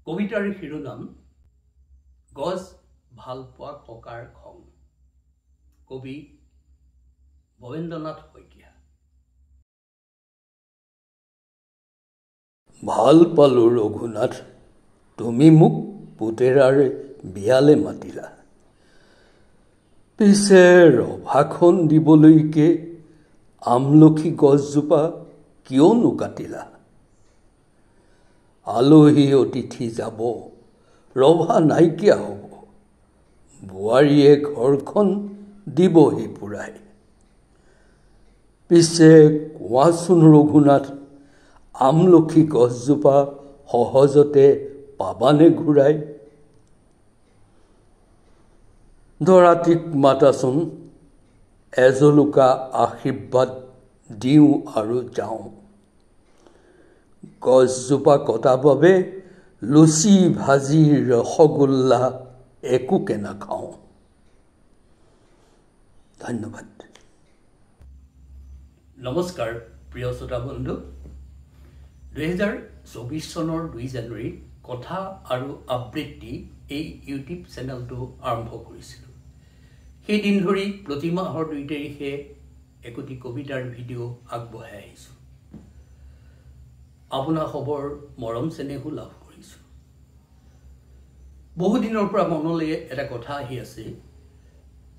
কবিতাৰ শিৰোনাম গছ ভাল পোৱা ককাৰ খং। কবি ভৱেন্দ্ৰনাথ শইকীয়া। ভাল পালো ৰঘুনাথ, তুমি মোক পুতেৰাৰে বিয়ালে মাতিলা। পিছে ৰভাখন দিবলৈকে আমলখি গছজোপা কিয়নো কাটিলা? আলহী অতিথি যাব, ৰভা নাইকিয়া হ'ব, বোৱাৰীয়ে ঘৰখন দিবহি পুৰাই। পিছে কোৱাচোন ৰঘুনাথ, আমলখি গছজোপা সহজতে পাবানে ঘূৰাই? দৰাটিক মাতাচোন, এজলুকা আশীৰ্বাদ দিওঁ আৰু যাওঁ। গছজোপা কটা বাবে লুচি ভাজি ৰসগোল্লা একোকে নাখাওঁ। ধন্যবাদ। নমস্কাৰ প্ৰিয় শ্ৰোতা বন্ধু। 2024 চনৰ 2 জানুৱাৰীত কথা আৰু আবৃত্তি এই ইউটিউব চেনেলটো আৰম্ভ কৰিছিলোঁ। সেই দিন ধৰি প্ৰতি মাহৰ 2 তাৰিখে একোটি কবিতাৰ ভিডিঅ' আগবঢ়াই আহিছোঁ। আপোনাৰ খবৰ মৰম চেনেহো লাভ কৰিছোঁ। বহুদিনৰ পৰা মনলৈ এটা কথা আহি আছে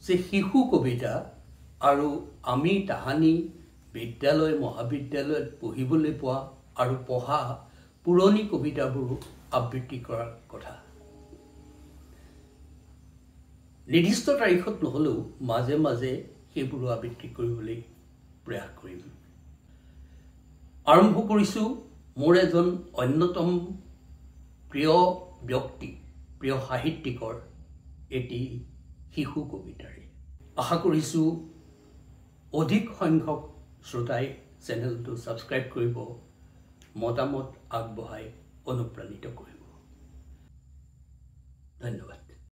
যে শিশু কবিতা আৰু আমি তাহানি বিদ্যালয় মহাবিদ্যালয়ত পঢ়িবলৈ পোৱা আৰু পঢ়া পুৰণি কবিতাবোৰ আবৃত্তি কৰাৰ কথা। নিৰ্দিষ্ট তাৰিখত নহ'লেও মাজে মাজে সেইবোৰো আবৃত্তি কৰিবলৈ প্ৰয়াস কৰিম। আৰম্ভ কৰিছোঁ মোৰ এজন অন্যতম প্ৰিয় ব্যক্তি, প্ৰিয় সাহিত্যিকৰ এটি শিশু কবিতাৰে। আশা কৰিছোঁ অধিক সংখ্যক শ্ৰোতাই চেনেলটো ছাবস্ক্ৰাইব কৰিব, মতামত আগবঢ়াই অনুপ্ৰাণিত কৰিব। ধন্যবাদ।